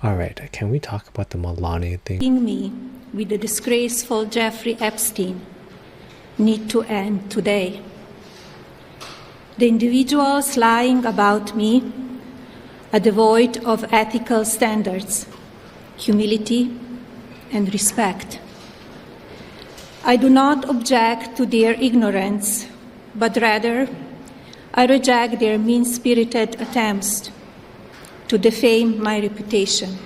All right, can we talk about the Melania thing? Me with the disgraceful Jeffrey Epstein need to end today. The individuals lying about me are devoid of ethical standards, humility, and respect. I do not object to their ignorance, but rather I reject their mean-spirited attempts to defame my reputation.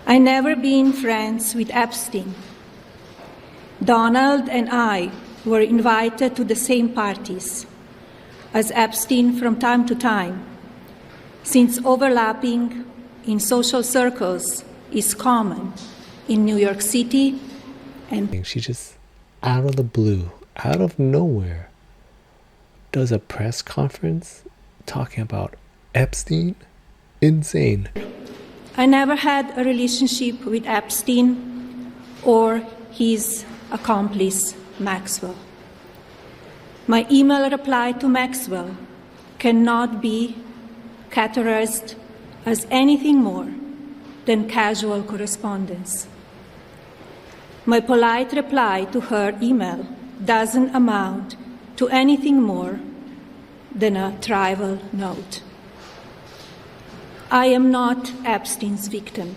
I never been friends with Epstein. Donald and I were invited to the same parties as Epstein from time to time, since overlapping in social circles is common in New York City. And she just, out of the blue, out of nowhere, does a press conference talking about Epstein? Insane. I never had a relationship with Epstein or his accomplice, Maxwell. My email reply to Maxwell cannot be categorized as anything more than casual correspondence. My polite reply to her email doesn't amount to anything more than a trivial note. I am not Epstein's victim.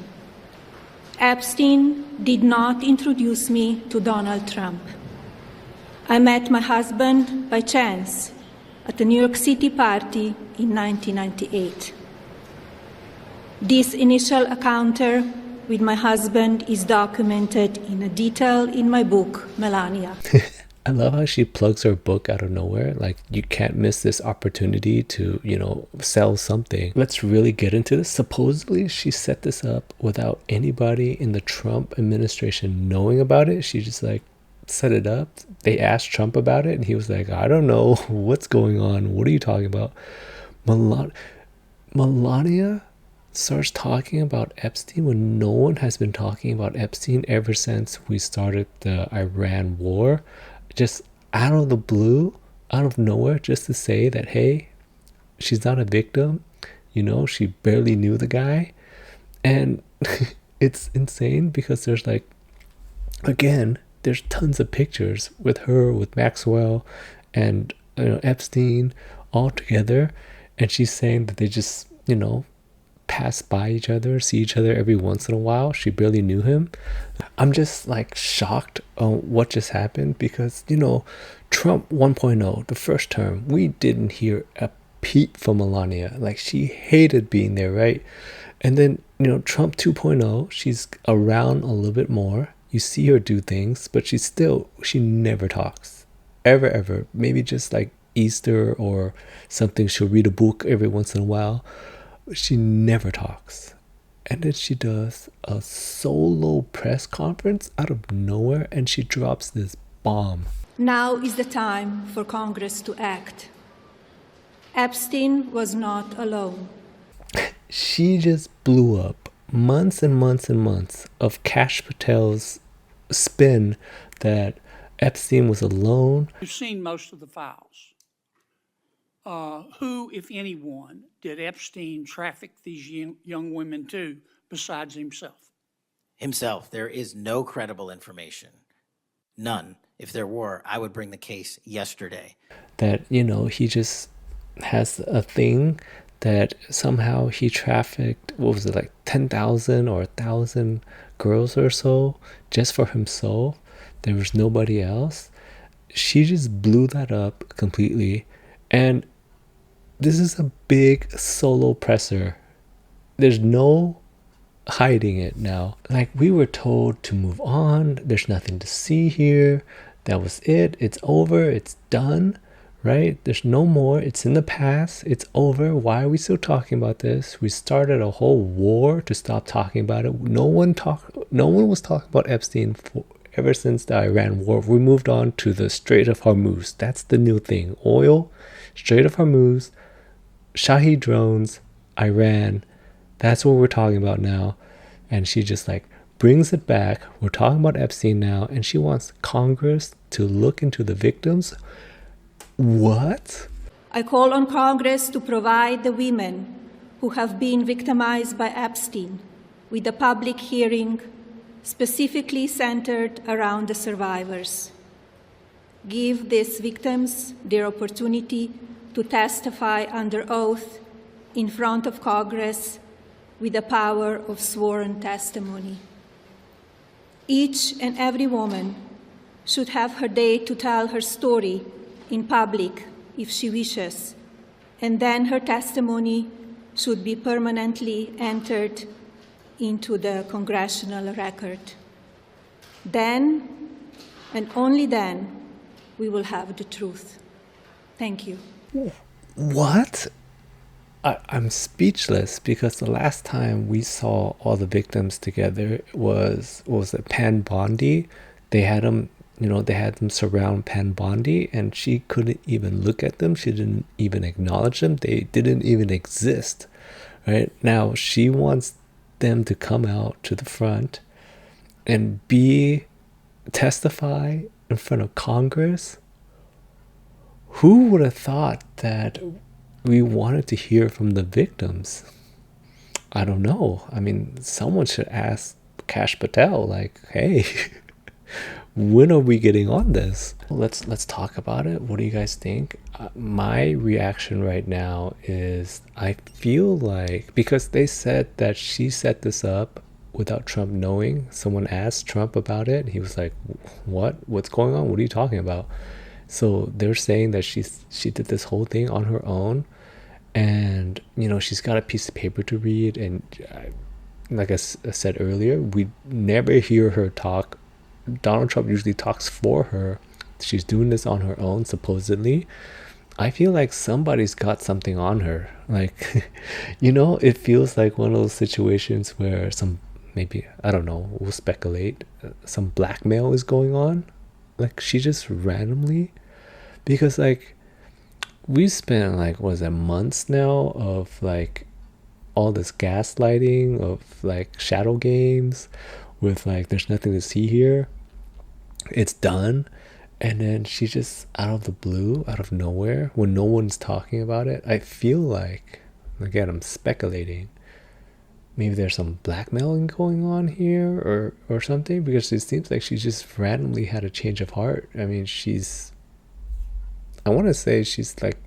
Epstein did not introduce me to Donald Trump. I met my husband by chance at a New York City party in 1998. This initial encounter with my husband is documented in detail in my book, Melania. I love how she plugs her book out of nowhere. Like, you can't miss this opportunity to, sell something. Let's really get into this. Supposedly, she set this up without anybody in the Trump administration knowing about it. She just set it up. They asked Trump about it, and he was like, I don't know what's going on. What are you talking about? Melania starts talking about Epstein when no one has been talking about Epstein ever since we started the Iran war. Just out of the blue, out of nowhere, just to say that, hey, she's not a victim. She barely knew the guy. And it's insane because there's there's tons of pictures with her, with Maxwell, and Epstein all together. And she's saying that they just, pass by each other, see each other every once in a while. She barely knew him. I'm just shocked on what just happened because, Trump 1.0, the first term, we didn't hear a peep from Melania. She hated being there, right? And then, Trump 2.0, she's around a little bit more. You see her do things, but she never talks. Ever. Maybe just Easter or something. She'll read a book every once in a while. She never talks. And then she does a solo press conference out of nowhere, and she drops this bomb. Now is the time for Congress to act. Epstein was not alone. She just blew up months and months and months of Kash Patel's spin that Epstein was alone. We've seen most of the files. Who, if anyone, did Epstein traffic these young women to besides himself? Himself. There is no credible information. None. If there were, I would bring the case yesterday. That, he just has a thing that somehow he trafficked, 10,000 or 1,000 girls or so just for himself. There was nobody else. She just blew that up completely. And this is a big solo presser. There's no hiding it now. We were told to move on. There's nothing to see here. That was it. It's over. It's done. Right? There's no more. It's in the past. It's over. Why are we still talking about this? We started a whole war to stop talking about it. No one was talking about Epstein ever since the Iran war. We moved on to the Strait of Hormuz. That's the new thing. Oil, Strait of Hormuz, Shahed drones, Iran. That's what we're talking about now. And she just brings it back. We're talking about Epstein now, and she wants Congress to look into the victims. What? I call on Congress to provide the women who have been victimized by Epstein, with a public hearing specifically centered around the survivors. Give these victims their opportunity to testify under oath in front of Congress with the power of sworn testimony. Each and every woman should have her day to tell her story in public if she wishes, and then her testimony should be permanently entered into the congressional record. Then, and only then, we will have the truth. Thank you. What? I'm speechless, because the last time we saw all the victims together was it Pan Bondi? They had them, they had them surround Pan Bondi, and she couldn't even look at them. She didn't even acknowledge them. They didn't even exist, right? Now she wants them to come out to the front and testify in front of Congress. Who would have thought that we wanted to hear from the victims? I don't know. I mean, someone should ask Kash Patel, like, hey, when are we getting on this? Let's talk about it. What do you guys think? My reaction right now is I feel like, because they said that she set this up without Trump knowing. Someone asked Trump about it. He was like, what's going on? What are you talking about? So they're saying that she did this whole thing on her own, and she's got a piece of paper to read, and like I said earlier, we never hear her talk. Donald Trump usually talks for her. She's doing this on her own, supposedly. I feel like somebody's got something on her. Like, it feels like one of those situations where maybe, I don't know, we'll speculate, some blackmail is going on. Like, she just randomly, because like we spent like, what is it, months now of like all this gaslighting, of like shadow games with like, there's nothing to see here, it's done. And then she just, out of the blue, out of nowhere, when no one's talking about it, I feel like, again, I'm speculating, maybe there's some blackmailing going on here or something, because it seems like she just randomly had a change of heart. I mean, I want to say she's like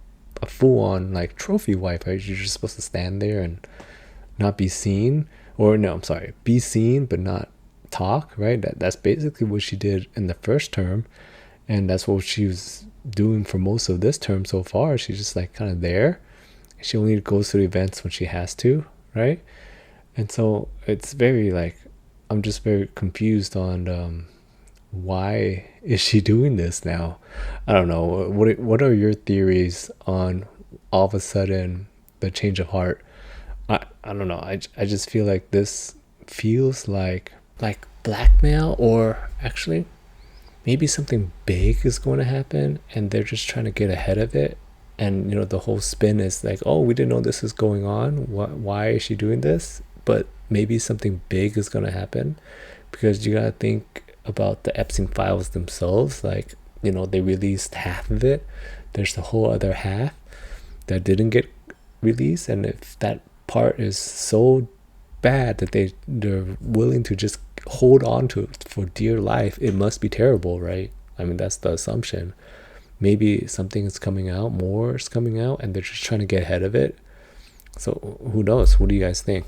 a full-on like trophy wife, right? You're just supposed to stand there and not be seen, or no, I'm sorry, be seen but not talk, right? That's basically what she did in the first term, and that's what she was doing for most of this term so far. She's just like kind of there. She only goes to the events when she has to, right? And so it's very like, I'm just very confused on why is she doing this now? I don't know. What are your theories on all of a sudden the change of heart? I don't know. I just feel like this feels like blackmail, or actually maybe something big is going to happen and they're just trying to get ahead of it. And the whole spin is like, oh, we didn't know this was going on. Why is she doing this? But maybe something big is going to happen, because you got to think about the Epstein files themselves. Like, they released half of it. There's the whole other half that didn't get released. And if that part is so bad that they're willing to just hold on to it for dear life, it must be terrible, right? I mean, that's the assumption. Maybe something is coming out, more is coming out, and they're just trying to get ahead of it. So who knows? What do you guys think?